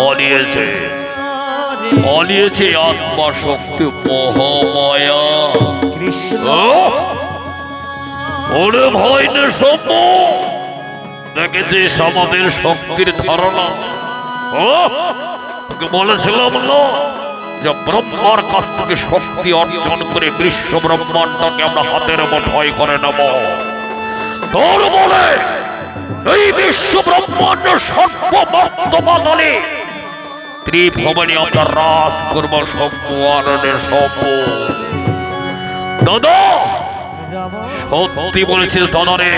পালিয়েছে পালিয়েছে আত্মা শক্তি মহামায়া। ওরে ভয় নে সভ্য, দেখেছিস আমাদের শক্তির ধারণা? বলেছিলাম না যে ব্রহ্মার কাছ থেকে শক্তি অর্জন করে বিশ্ব ব্রহ্মাণ্ডকে আমরা হাতের মুঠোয় করে নেব। তোর বলে এই বিশ্ব ব্রহ্মাণ্ড সর্বমর্তমানে ত্রিভুবনে আমরা রাজ করব সম্পূর্ণের সভ্য। দাদা সত্যি বলেছিস দাদা রে,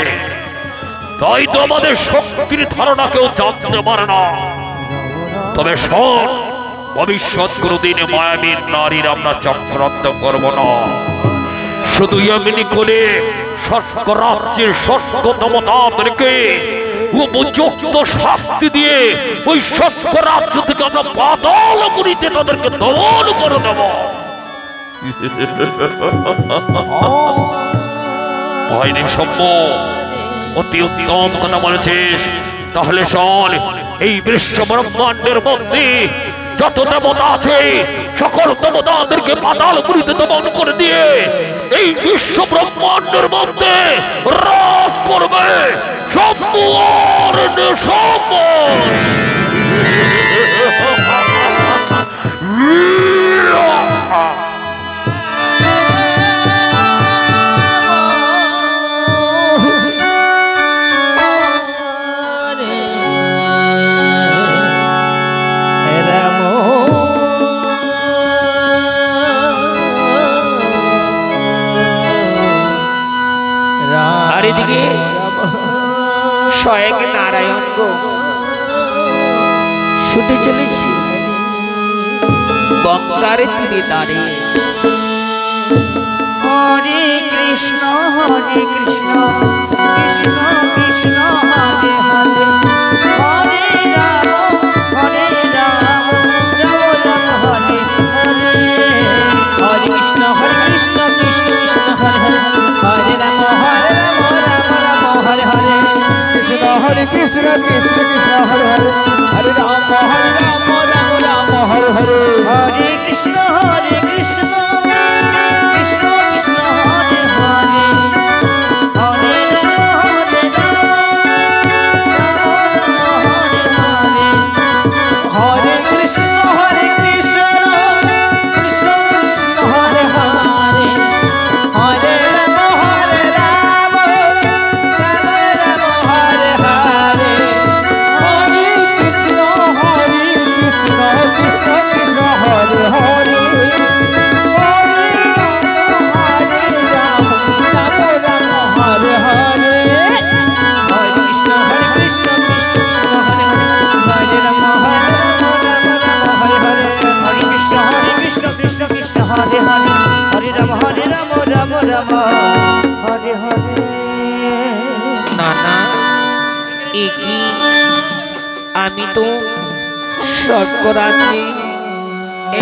তাই তো আমাদের শক্তির ধারণা কেউ জানতে পারে না। তবে শোন, ভবিষ্যৎ কোনদিনে মায়াবীর নারীর আমরা চক্রান্ত করব না। শুধু এমনি করে স্বর্গ রাজ্যের স্বর্গ দেবতাদেরকে উপযুক্ত শাস্তি দিয়ে ওই স্বর্গ রাজ্য থেকে আমরা পাতাল পুরীতে তাদেরকে দমন করে দেব। ভাইনি সভ্য, অতি উত্তম কথা বলেছিস। তাহলে শোন, এই বিশ্ব ব্রহ্মাণ্ডের মধ্যে যত দেবতা আছে সকল দেবতাদেরকে পাতাল পুরীতে দমন করে দিয়ে এই বিশ্ব ব্রহ্মাণ্ডের মধ্যে রাজ করবে সম্পূর্ণ সভ্য। এদিকে স্বয়ং নারায়ণ গো ছুটে চলেছি গঙ্গার তীরে দাঁড়িয়ে। হরে কৃষ্ণ কৃষ্ণ কৃষ্ণ হরে হরে, হরে রাম রাম রাম হরে হরে, হরে কৃষ্ণ কৃষ্ণ কৃষ্ণ হরে হরে, হরে রাম হরে হরে, কৃষ্ণ হরে কৃষ্ণ কৃষ্ণ হরে হরে, হরে রাম রাম হরে হরে, হরে কৃষ্ণ কৃষ্ণ কৃষ্ণ কৃষ্ণ হরে হরে, হরে রাম হরে হরে, হরে কৃষ্ণ কৃষ্ণ কৃষ্ণ কৃষ্ণ হরে হরে, হরে রাম হরে রাম রাম রাম হরে হরে, হরে কৃষ্ণ কৃষ্ণ কৃষ্ণ হরে হরে, আমি তো স্বর্গরাজ্যে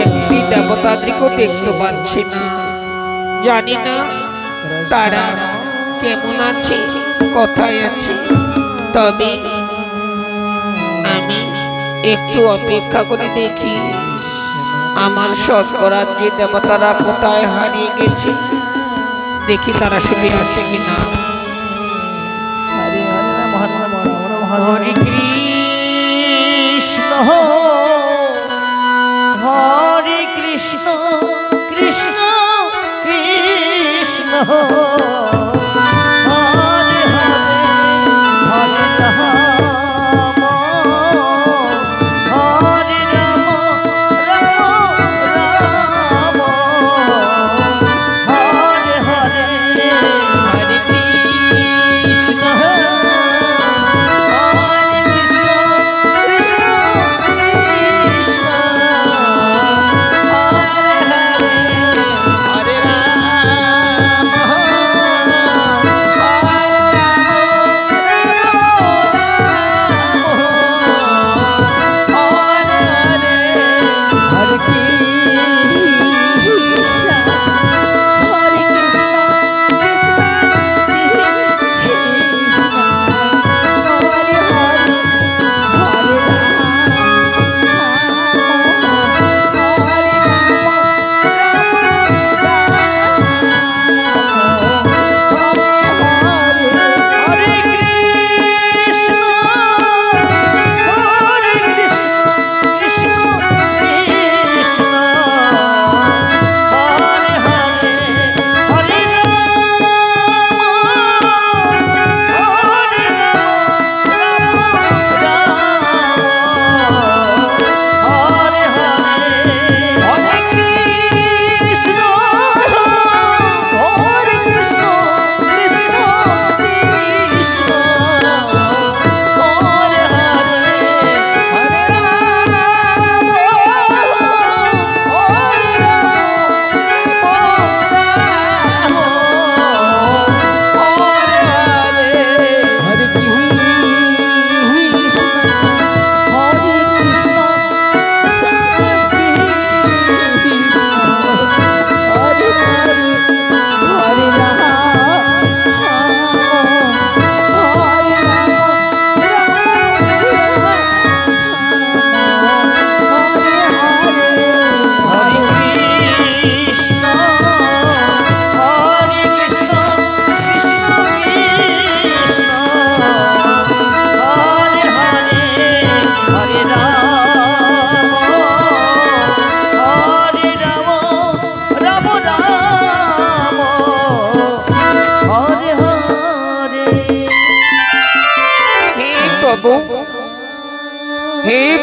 একটি দেবতাদেরকেও দেখতে পাচ্ছি না। জানি না তারা কেমন আছে, কোথায় আছে। তবে আমি একটু অপেক্ষা করে দেখি আমার স্বর্গরাজ্যে দেবতারা কোথায় হারিয়ে গেছে, দেখি তারা শুনে আসে কিনা। হরে কৃষ্ণ হরে কৃষ্ণ কৃষ্ণ কৃষ্ণ হরে হরে, হরে রাম হরে রাম রাম রাম হরে হরে, হরে কৃষ্ণ হরে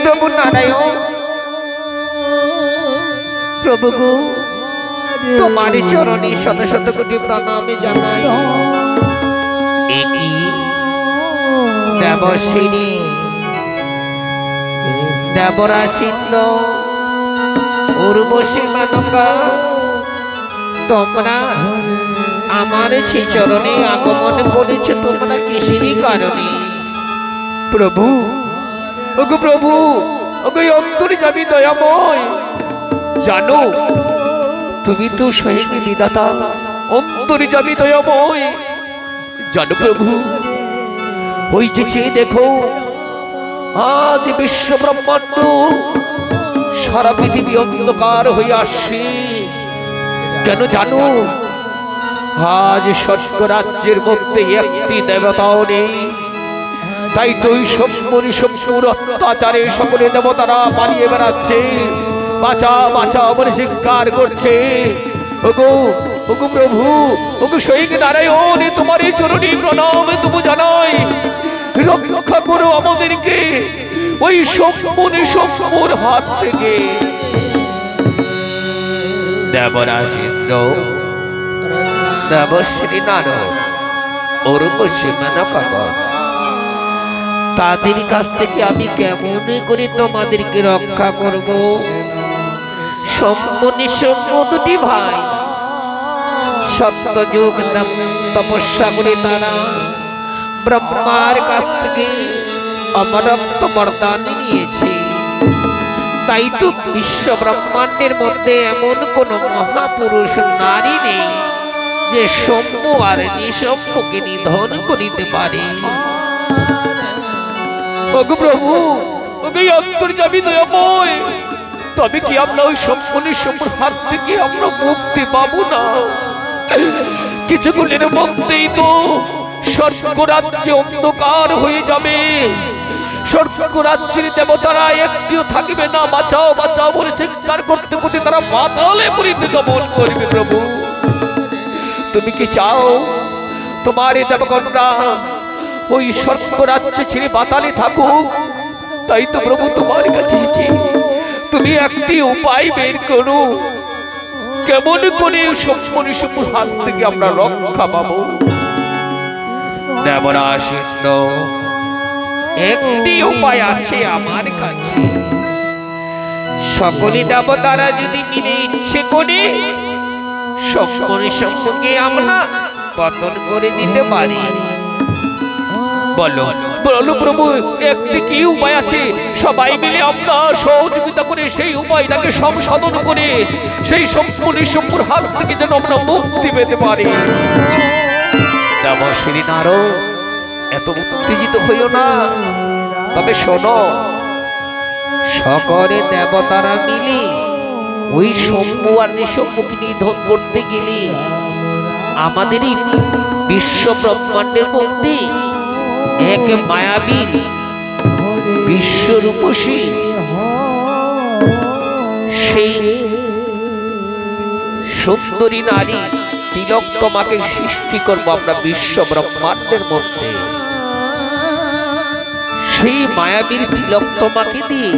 প্রভু নারায়ণ, প্রভু গো, তোমার চরণে শত শত কোটি প্রণাম জানাই। একি দেবশ্রী দেবরাশিন্দ উর্বশী মানকা, তোমরা আমার সেই চরণে আগমন করেছ তোমরা কিসেরই কারণে? প্রভু, ওগো প্রভু, ওগো অন্তর্যামী দয়াময়, জানো তুমি তো স্বয়ং বিধাতা, অন্তর্যামী দয়াময়। জানো প্রভু, ওই যে চেয়ে দেখো, আজ বিশ্ব ব্রহ্মাণ্ড সারা পৃথিবী অন্ধকার হয়ে আসছে। কেন জানো? আজ স্বর্গ রাজ্যের মধ্যে একটি দেবতাও নেই। তাই তো ওই সম্পূর্ণ অত্যাচারে সকলে দেবতারা পালিয়ে বেড়াচ্ছে, বাঁচা বাঁচা বলে চিৎকার করছে। ওগো ওগো প্রভু, ওগো স্বয়ং নারায়ণ, তোমার এই চরণে প্রণাম তুমি জানাই। রক্ষা করো আমাদেরকে ওই সম্পূর্ণ হাত থেকে। দেবরাশিন্দ দেবশ্রী নারায়ণ উর্বশী মানকা, তাদের কাছ থেকে আমি কেমন করে তোমাদেরকে রক্ষা করব? দুটি ভাই সত্যযুগ তপস্যা করে তারা ব্রহ্মার কাছ থেকে অমরত্ব বরদান নিয়েছে। তাই তো বিশ্ব ব্রহ্মাণ্ডের মধ্যে এমন কোন মহাপুরুষ নারী নেই যে শম্ভু আর নিঃশম্ভুকে নিধন করিতে পারে। ওগো প্রভু, ওগো অন্তর্যামী দয়াময়, তবে কি আমরা ওই সম্পূর্ণ হাত থেকে আমরা মুক্তি পাবো না? কিছুক্ষণের মধ্যেই তো স্বর্গ রাজ্যে অন্ধকার হয়ে যাবে। স্বর্গ রাজ্যের দেবতারা একটিও থাকবে না। বাঁচাও বাঁচাও বলে চিৎকার করতে করতে তারা পাতালে পরিতে গমন করবে। প্রভু, তুমি কি চাও তোমার এই দেবগণরা ওই স্বর্গ রাজ্য ছেড়ে পাতালে থাকুক? তাই তো প্রভু তোমার কাছে এসেছি, তুমি একটি উপায় বের করো, কেমন করে সম্পূর্ণ হাত থেকে আমরা রক্ষা পাবো। দেবরাশিন্দ একটি উপায় আছে আমার কাছে। সকলে দেবতারা যদি মিলে ইচ্ছে করে সম্পূর্ণকে আমরা পতন করে দিতে পারি। বলো বলো প্রভু, একটি কি উপায় আছে? সবাই মিলে আমরা সহযোগিতা করে সেই উপায়টাকে সংশোধন করে সেই সম্পূর্ণ হাত থেকে যেন আমরা মুক্তি পেতে পারি। দেবশ্রী নারদ, এত উত্তেজিত হইও না, তবে শোনো, সকলে দেবতারা মিলে ওই শম্ভু আর নিঃশম্ভুকে নিধন করতে গেলে আমাদের এই বিশ্ব ব্রহ্মাণ্ডের মধ্যে এক মায়াবী বিশ্বরূপসী সেই সুন্দরী নারী তিলোত্তমাকে সৃষ্টি করবো আমরা বিশ্ব ব্রহ্মাণ্ডের মধ্যে। সেই মায়াবীর তিলোত্তমাকে দিয়ে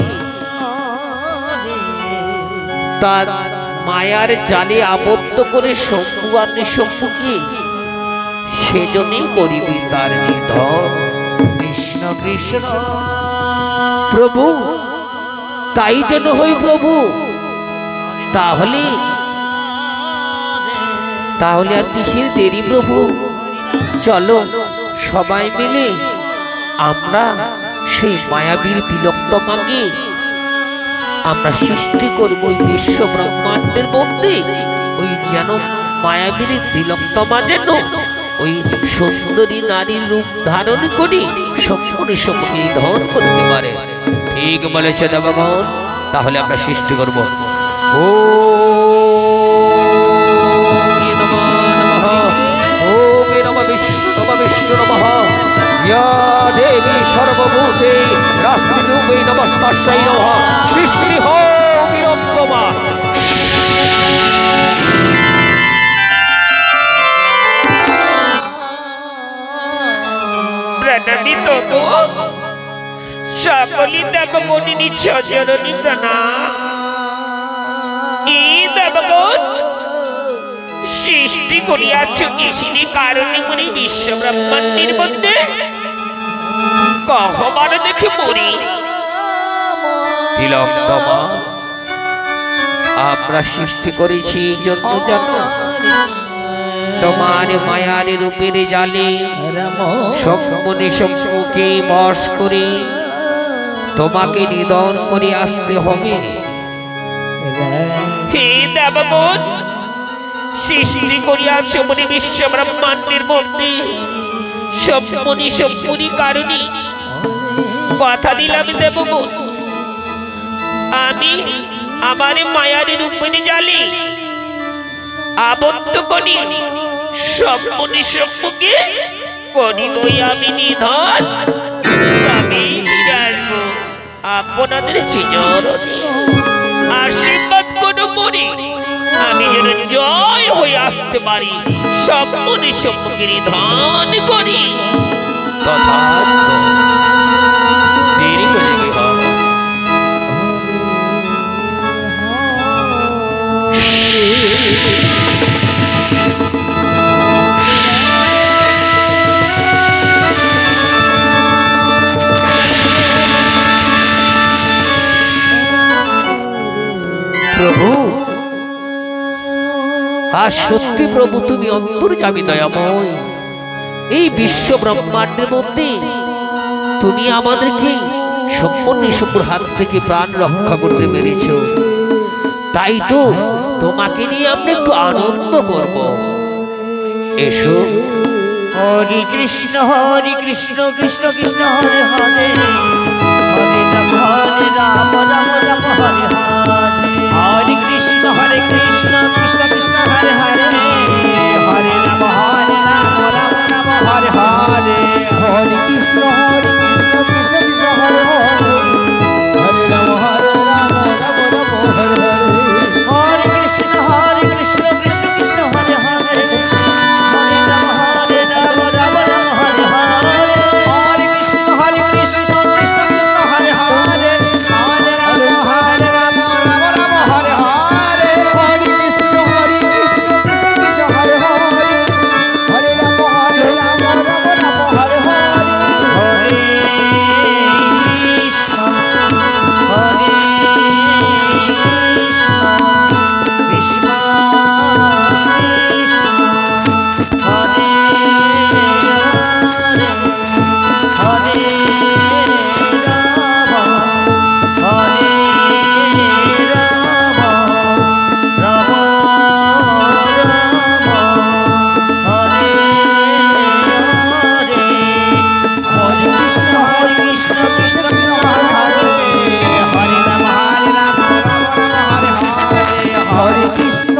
তার মায়ার জালে আবদ্ধ করে শম্ভু আর নিঃশম্ভুকে সেজন্যই করিবি তার নিধন। কৃষ্ণ কৃষ্ণ প্রভু, তাই যেন হই প্রভু। তাহলে তাহলে আর কিসের দেরি প্রভু? চলো সবাই মিলে আমরা সেই মায়াবীর তিলোত্তমাকে আমরা সৃষ্টি করব ওই বিশ্ব ব্রহ্মাণ্ডের মধ্যে। ওই যেন মায়াবীর তিলোত্তমা যেন ওই সুন্দরী নারীর রূপ ধারণ করে সম্পূর্ণকে ধন করতে পারে। ঠিক বলেছে দেবগণ, তাহলে আমরা সৃষ্টি করব। ও দেবী সর্বভূতে রাত্রিরূপে নমস্তাস্যৈ নমঃ। সৃষ্টি হও তিলোত্তমা। সকলি দেবগণিনী চরণী প্রণাম। এই দেবগণ সৃষ্টি করিয়াছ কিসিনি কারণে মুনি বিশ্ব ব্রহ্মাণ্ডের মধ্যে কহবার দেখে মরি। তিলোত্তমা, আমরা সৃষ্টি করেছি এই জন্য জানো, তোমার মায়ার রূপের জালে সম্মনে সম্মুখে বস করে তোমাকে নিধন করে আসতে হবে। হে দেবগণ, সৃষ্টি করিয়াছ মনে বিশ্ব ব্রহ্মাণ্ডের মধ্যে সম্মনি সম্মুনি কারণে কথা দিলাম দেবগণ, আমি আমার মায়ার রূপের জালে আবদ্ধ করি সম্মনি সম্মুখে করিব আমি নিধন। আমি ফিরে আসবো আপনাদের চিরচরণে, আশীর্বাদ করো মরি আমি যেন জয় হয়ে আসতে পারি, সম্মনি সম্মুখে নিধন করি। তথাস্তু, দেরি করে কি হবে? প্রভু, আর সত্যি প্রভু তুমি অন্তর্যামী দয়াময়। এই বিশ্ব ব্রহ্মাণ্ডের মধ্যে তুমি আমাদেরকে সম্পূর্ণ সম্পূর্ণ হাত থেকে প্রাণ রক্ষা করতে পেরেছ, তাই তো তোমাকে নিয়ে আমরা একটু আনন্দ করব। এসো। হরে কৃষ্ণ কৃষ্ণ কৃষ্ণ হরে হরে, হরে রাম রাম রাম হরে হরে, হরে কৃষ্ণ কৃষ্ণ কৃষ্ণ হরে হরে, হরে রাম রাম রাম হরে হরে, হরে কৃষ্ণ কৃষ্ণ কৃষ্ণ হরে হরে, হরে রাম রাম রাম হরে হরে, হরে কৃষ্ণ কৃষ্ণ কৃষ্ণ হরে হরে, হরে রাম রাম রাম হরে হরে, হরে কৃষ্ণ কৃষ্ণ কৃষ্ণ হরে হরে, হরে রাম রাম রাম হরে হরে, হরে কৃষ্ণ কৃষ্ণ হরে হরে, হরে রাম রাম হরে হরে, হরে কৃষ্ণ কৃষ্ণ কৃষ্ণ হরে হরে, হরে রাম রাম হরে হরে, হরে কৃষ্ণ কৃষ্ণ হরে হরে, হরে রাম রাম হরে হরে, হরে কৃষ্ণ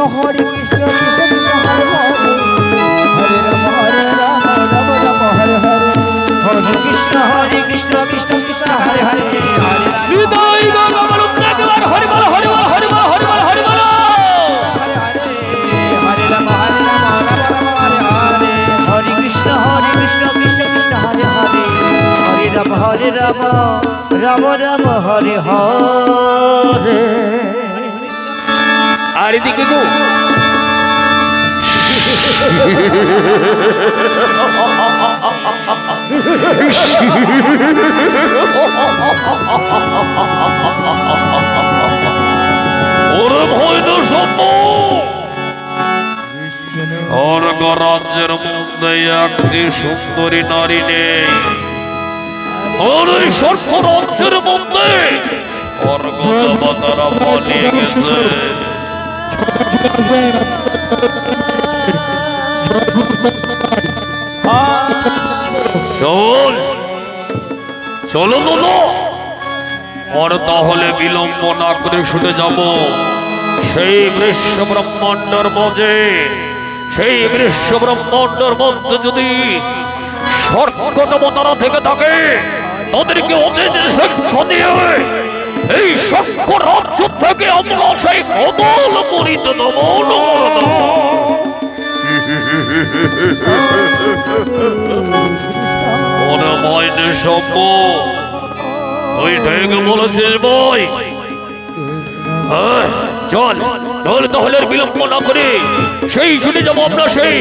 কৃষ্ণ হরে হরে, হরে রাম রাম হরে হরে, হরে কৃষ্ণ কৃষ্ণ হরে হরে, হরে রাম হৃদয় গগন উন্নতবার হরি বল হরি বল হরি বল হরি বল হরি বল। হরে হরে, হরে রাম হরে হরে, হরে কৃষ্ণ কৃষ্ণ হরে হরে, হরে রাম রাম রাম হরে হরে। আর এদিকে গো ওরে ভয় তো সম্ভব, স্বর্গ রাজ্যের মধ্যে একটি সুন্দরী নারী নেই, আর ওই স্বর্গ রাজ্যের মধ্যে স্বর্গ দেবতারা পালিয়ে গেছে। চল চলো চলো, আর তাহলে বিলম্ব না করে শুনে যাব সেই বিশ্ব ব্রহ্মাণ্ডের মাঝে, সেই বিশ্ব ব্রহ্মাণ্ডের মধ্যে যদি স্বর্গ দেবতারা থেকে থাকে তাদেরকে অতীত শিক্ষা দিয়ে এই স্বর্গ রাজ্য থেকে আমরা সেই কমল মরিত দমন করে দেব। ওরে মাইনে সম্ভব, ওই ঠিক বলেছিস বই। চল চল তাহলে আর বিলম্ব না করে সেই শুনে যাবো আমরা সেই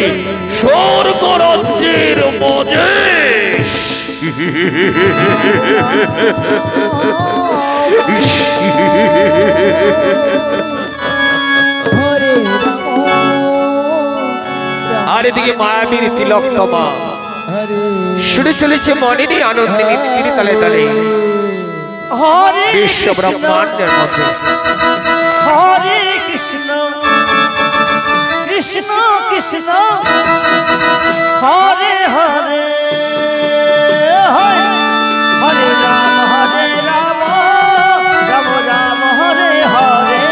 স্বর্গ রাজ্যের মজে। আর এদিকে মায়াবীর তিলোত্তমা শুনে চলেছে মনেরই আনন্দে নিত্যির তালে তালে বিশ্ব ব্রহ্মাণ্ডের মধ্যে। হরে কৃষ্ণ কৃষ্ণ কৃষ্ণ হরে হরে হরে রাম রাম রাম হরে হরে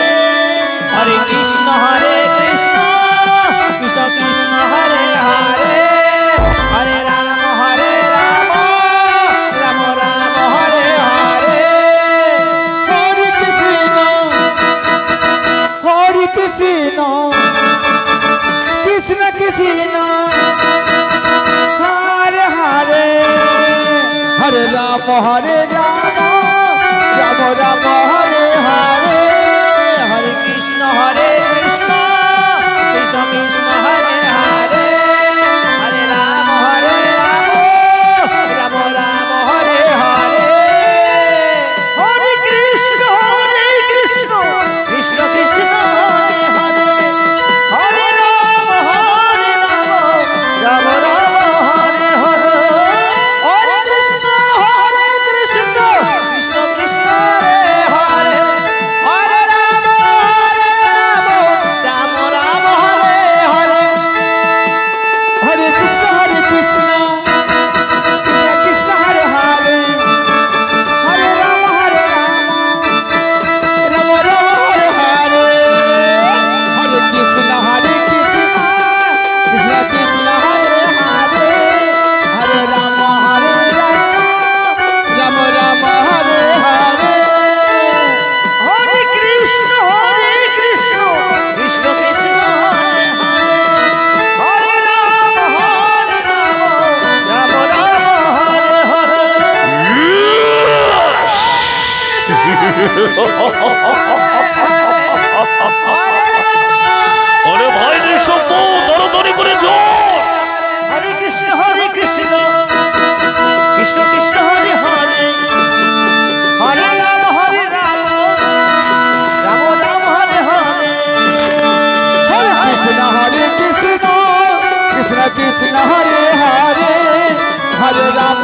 হরে কৃষ্ণ কৃষ্ণ কৃষ্ণ হরে হরে হরে রাম রাম রাম হরে হরে হরে কৃষ্ণ কৃষ্ণ কৃষ্ণ হরে হরে হরে রাম রাম রাম হরে হরে হরে কৃষ্ণ কৃষ্ণ কৃষ্ণ হরে হরে হরে রাম রাম রাম হরে হরে হরে কৃষ্ণ কৃষ্ণ কৃষ্ণ হরে হরে হরে রাম রাম হরে হরে হরে কৃষ্ণ কৃষ্ণ কৃষ্ণ হরে হরে হরে রাম রাম হরে হরে হরে কৃষ্ণ কৃষ্ণ কৃষ্ণ হরে হরে হরে রাম রাম হরে হরে হরে কৃষ্ণ কৃষ্ণ কৃষ্ণ হরে হরে হরে রাম রাম হরে হরে হরে কৃষ্ণ কৃষ্ণ কৃষ্ণ হরে হরে হরে রাম ওরে ভাই সব দরদরি করে চল। হরে কৃষ্ণ কৃষ্ণ কৃষ্ণ কৃষ্ণ হরে হরে হরে রাম রাম রাম হরে হরে হরে কৃষ্ণ কৃষ্ণ কৃষ্ণ কৃষ্ণ হরে হরে হরে রাম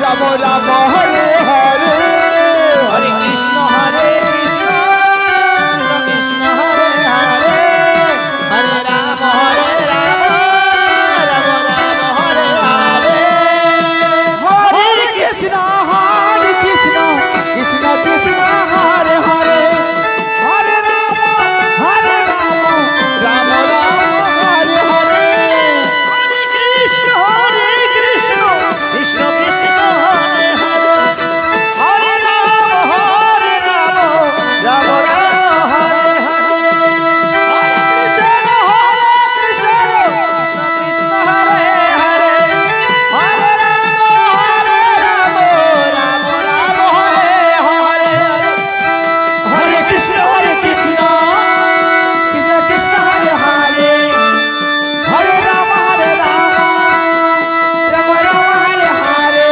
রাম রাম হরে হরে হরে কৃষ্ণ কৃষ্ণ কৃষ্ণ হরে হরে হরে রাম রাম হরে হরে হরে কৃষ্ণ কৃষ্ণ কৃষ্ণ হরে হরে হরে রাম রাম হরে হরে হরে কৃষ্ণ কৃষ্ণ কৃষ্ণ হরে হরে হরে রাম রাম হরে হরে হরে কৃষ্ণ কৃষ্ণ হরে হরে হরে রাম রাম হরে হরে হরে কৃষ্ণ কৃষ্ণ কৃষ্ণ হরে হরে হরে রাম রাম হরে হরে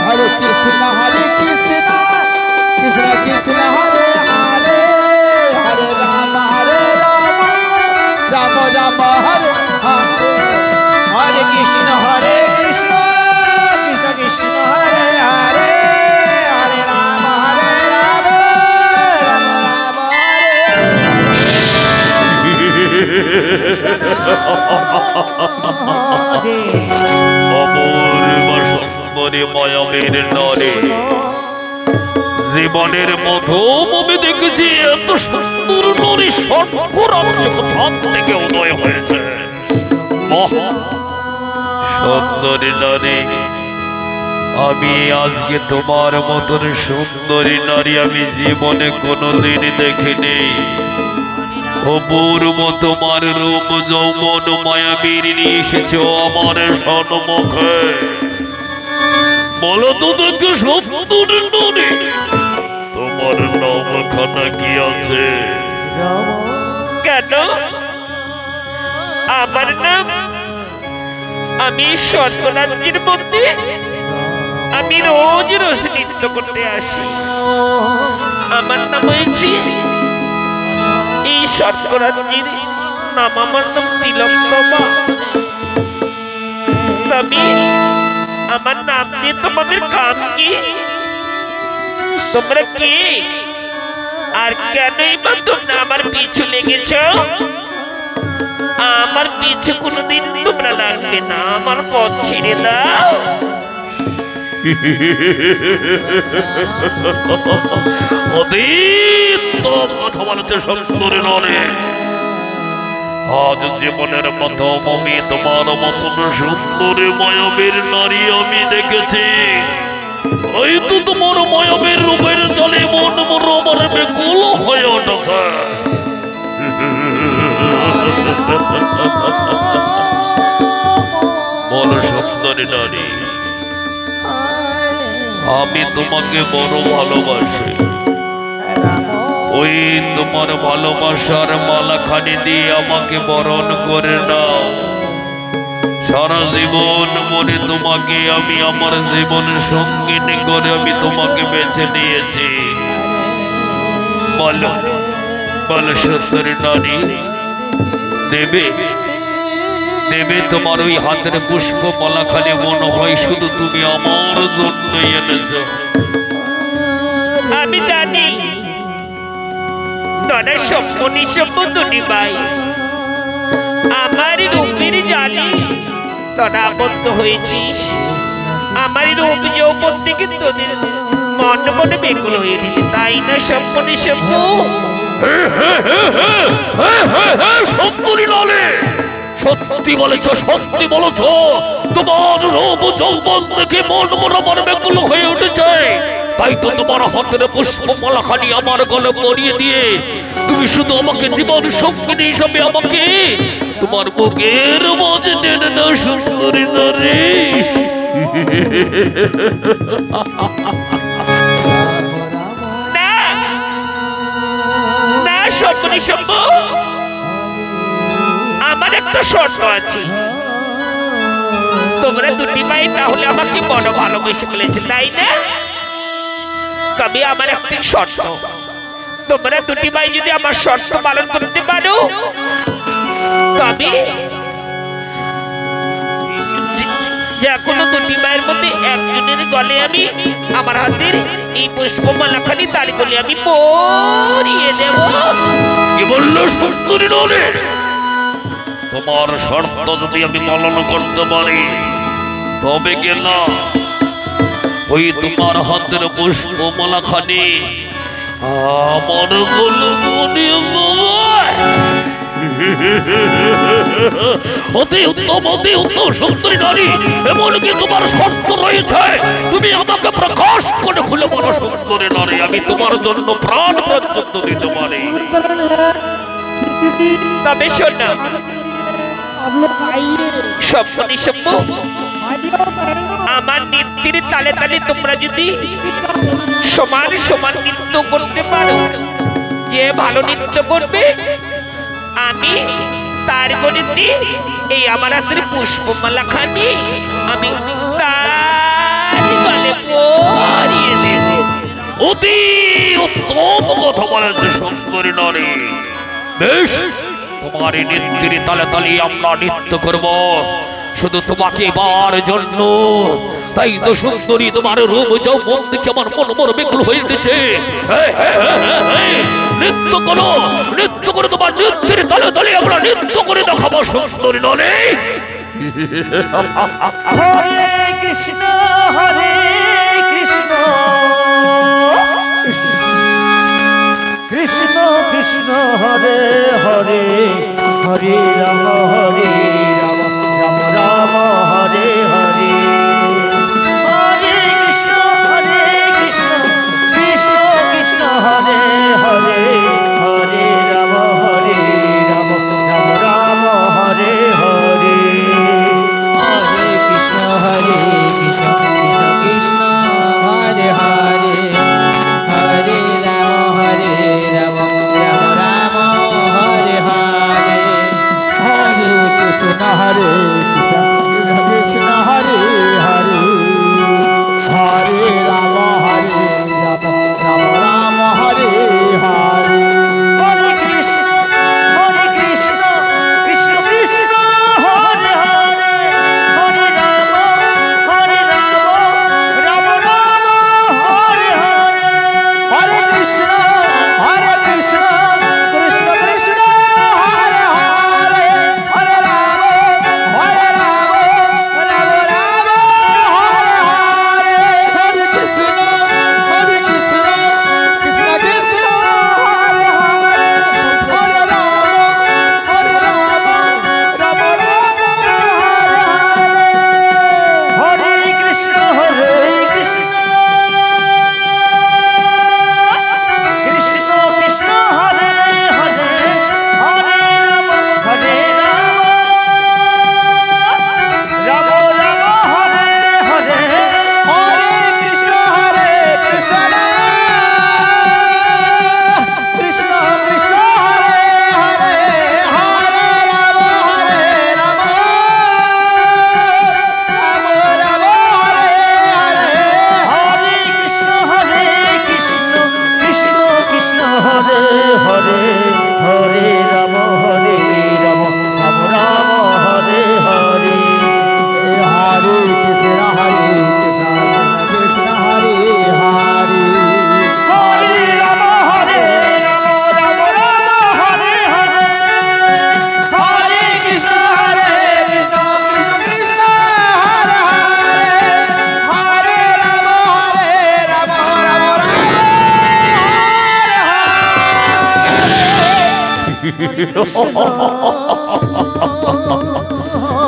হরে কৃষ্ণ কৃষ্ণ হরে হরে হরে রাম রাম হরে হরে হরে কৃষ্ণ কৃষ্ণ কৃষ্ণ হরে হরে হরে রাম রাম হরে অপূর্ব মায়াবীর নরে জীবনের মধ্যম আমি দেখেছি এত সুন্দর নরী স্বর্গ রাজ্য কোথা থেকে উদয় হয়েছে। সুন্দরী নারী, আমি আজকে তোমার মতন সুন্দরী নারী আমি জীবনে কোনোদিন দেখিনি। অপূর্ব তোমার রূপ যৌবন মায়াবীর নিয়ে এসেছ আমার সম্মুখে। বলো তো দেখে সুন্দরী নারী, তোমার নামখানা কি আছে? কেন আমার নাম? আমি স্বর্গরাজ্যের মধ্যে আমি রোজ রোজ নৃত্য করতে আসি। আমার নাম হয়েছে এই স্বর্গরাজ্যের নাম, আমার নাম তিলোত্তমা। তবে আমার নাম দিয়ে তোমাদের কাম কি? তোমরা কি আর কেনই বা তোমরা আমার পিছু লেগেছ? আমার পিছু কোনোদিন তোমরা লাগবে না, আমার পথ ছেড়ে দাও। অতীত কথা বলেছে সুন্দরী নারী। আজ জীবনের প্রথম আমি তোমার মতন সুন্দরী মায়াবীর নারী আমি দেখেছি। হয়তো তোমার মায়াবীর রূপের জলে মন মন আমার বেকুল হয়ে উঠেছে। বল সুন্দরী নারী, আমি তোমাকে বড় ভালোবাসি। ওই তোমার ভালোবাসার মালাখানি দিয়ে আমাকে বরণ করে নাও। সারা জীবন মনে তোমাকে আমি আমার জীবনের সঙ্গিনী করে আমি তোমাকে বেছে নিয়েছি। বলো বলো সুন্দরী নারী, দেবে দেবে তোমার ওই হাতের পুষ্প মালাখানি? মনে হয় শুধু তুমি আমার জন্যই এনেছ। আমি জানি তোরা সম্পনি দুটি ভাই আমার রূপের জালি তোরা আবদ্ধ হয়েছিস। আমার রূপ যৌবন থেকে তোদের মন মনে বেকুল হয়ে উঠেছে, তাই না সম্পনি সুন্দরী নারী, সত্যি বলেছ, সত্যি বলেছ। তোমার রূপ যৌবন দেখে মন মন আমার বেকুল হয়ে উঠেছে। তাই তো তোমার হাতের পুষ্পমালাখানি আমার গলে পরিয়ে দিয়ে তুমি শুধু আমাকে জীবন সঙ্গিনী হিসাবে আমাকে তোমার বুকের মাঝে টেনে নাও সুন্দরী নারী। না না সম্পনি আমার একটা শর্ত আছে। তোমরা দুটি ভাই তাহলে আমাকে বড় ভালোবেসে ফেলেছে, তাই না? তবে আমার একটি শর্ত, তোমরা দুটি ভাই যদি আমার শর্ত পালন করতে পারো তবে যে কোনো দুটি ভাইয়ের মধ্যে একজনের গলে আমি আমার হাতের এই পুষ্পমালাখানি তারি বলে আমি পরিয়ে দেব। কি বললো সুন্দরী নারী? তোমার শর্ত যদি আমি পালন করতে পারি তবে কে না ওই তোমার হাতের পুষ্পমালাখানি আমার অতি উত্তম, অতি উত্তম সুন্দরী নারী। এমনকি তোমার শর্ত রয়েছে, তুমি আমাকে প্রকাশ করে খুলে বলো সুন্দরী নারী, আমি তোমার জন্য প্রাণ পর্যন্ত দিতে পারি। তবে শোনো সম্পনি আমার নৃত্যের তালে তালে তোমরা যদি সমান সমান নৃত্য করতে পারো, যে ভালো নৃত্য করবে আমি তার গণিতে এই আমার হাতের পুষ্পমালাখানি আমি তার গলে পরিয়ে দেব। অতি উত্তম কথা বলেছে সুন্দরী নারী। বেশ, তোমার এই নৃত্যের তালে তালে আমরা নৃত্য করব শুধু তোমাকে এবার জন্য। তাই তো সুন্দরী, তোমার রূপ যৌবন দেখে আমার মন মন বেকুল হয়ে উঠেছে। নৃত্য করো, নৃত্য করে তোমার নৃত্যের তালে তালে আমরা নৃত্য করে দেখাবো সুন্দরী নারী। হরে কৃষ্ণ হরে কৃষ্ণ কৃষ্ণ কৃষ্ণ হরে হরে, হরে রাম হরে রাম, রাম রাম হরে হরে। হরে কৃষ্ণ কৃষ্ণ কৃষ্ণ হরে হরে, হরে রাম হরে রাম, রাম রাম হরে হরে। হরে কৃষ্ণ কৃষ্ণ কৃষ্ণ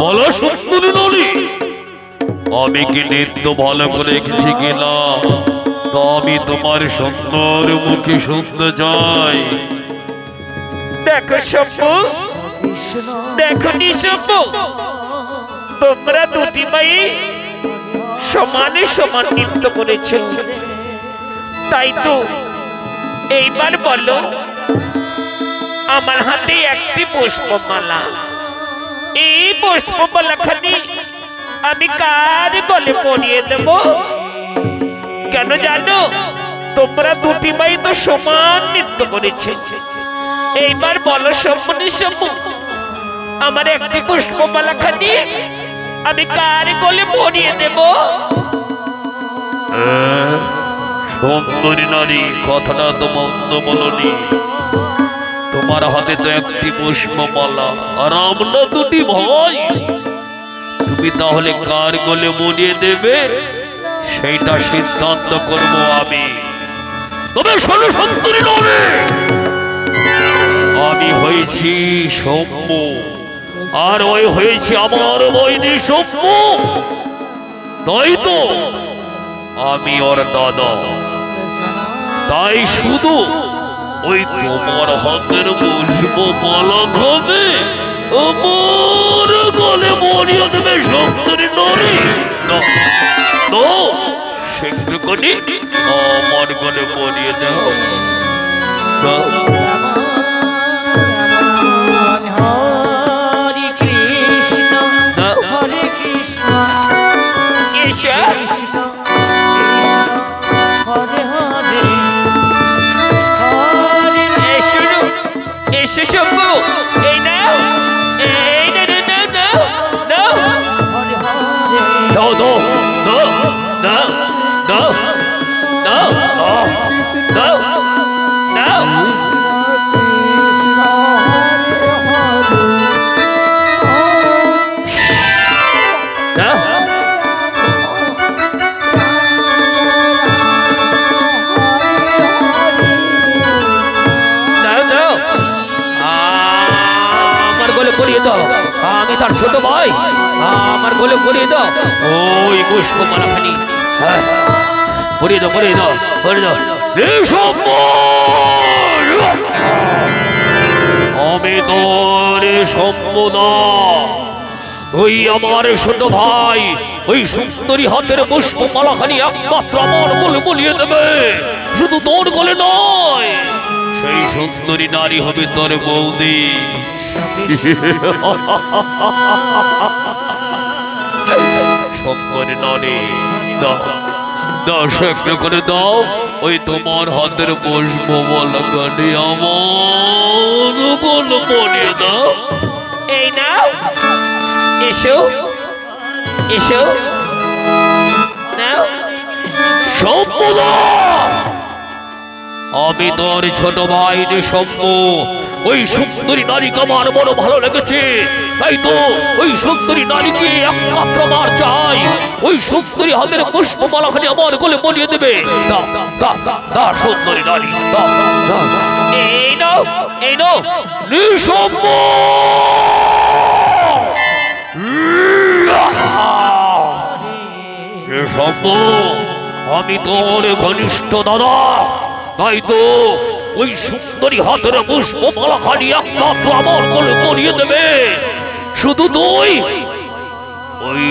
বলো সুন্দরী নারী, আমি কি নৃত্য ভালো করে রেখেছি কিনা তা আমি তোমার সুন্দর মুখে শুনতে চাই। দেখো শম্ভু, দেখো নিশম্ভু, তোমরা দুটি ভাই সমানে সমান নৃত্য করেছো, তাই তো এইবার বলো আমার হাতে একটি পুষ্পমালা, এই পুষ্পমালাখানি আমি কার গলে পরিয়ে দেব? কেন জানো, তোমরা দুটি ভাই তো সমান নৃত্য করেছো। এইবার বলো সম্মনি সম্মু, আমার একটি পুষ্পমালাখানি আমি কার গলে পরিয়ে দেব? সুন্দরী নারী, কথাটা তো মন্দ বলনি। তোমার হাতে তো একটি পুষ্পমালা আর আমরা দুটি ভাই, তুমি তাহলে কার গলে মরিয়ে দেবে সেইটা সিদ্ধান্ত করব আমি। তবে শোনো সুন্দরী নারী, আমি হয়েছি সৌম্য আর ওই হয়েছে আমার বইনি সৌম্য, তাই তো আমি ওর দাদা। তাই শুধু ওই তোমার হাতের পুষ্পমালা খাবে, আমার গলে মরিয়ে দেবে সুন্দরী নারী। তো সেগুলো করে আমার গলে মরিয়ে দাও। হরে কৃষ্ণ হরে কৃষ্ণ এসো কৃষ্ণ হরে হরে হরে এসো এসো শম্ভু, এই নাও, এই নাও, নাও, হরে হরে দাও দাও দাও দাও দাও দাও দাও দাও। আমি তার ছোট ভাই, আমার গলে পরিয়ে দাও ওই পুষ্পমালাখানি। পরিয়ে দাও পরিয়ে দাও পরিয়ে দাও। আমি তোর সম্পদা, ওই আমার ছোট ভাই ওই সুন্দরী হাতের পুষ্পমালাখানি একমাত্র আমার গলে বলিয়ে দেবে। শুধু তোর গলে নয়, সেই সুন্দরী নারী হবে তোর বৌদি। শঙ্কর নারী, দাও দাও, সেগুলো করে দাও। ওই তোমার হাতের পুষ্পমালাখানি আমার গলে বলিয়ে দাও। এই নাও, এসো এসো, নাও। সম্পদা, আমি তোর ছোট ভাই নিঃসম্প, ওই সুন্দরী নারীকে আমার বড় ভালো লেগেছে, তাই তো ওই সুন্দরী নারীকে একমাত্র আমার চাই। ওই সুন্দরী হাতের পুষ্পমালাখানি আমার গলে বলিয়ে দেবে। দাও দাও দাও সুন্দরী নারী, দাও দাও। এই নাও, এই নাও। নিঃসম্প, নিঃসম্প, আমি তোর ঘনিষ্ঠ দাদা, তাই তো ওই সুন্দরী হাতের পুষ্পমালাখানি একমাত্র আমার গলে পরিয়ে দেবে। শুধু তুই ওই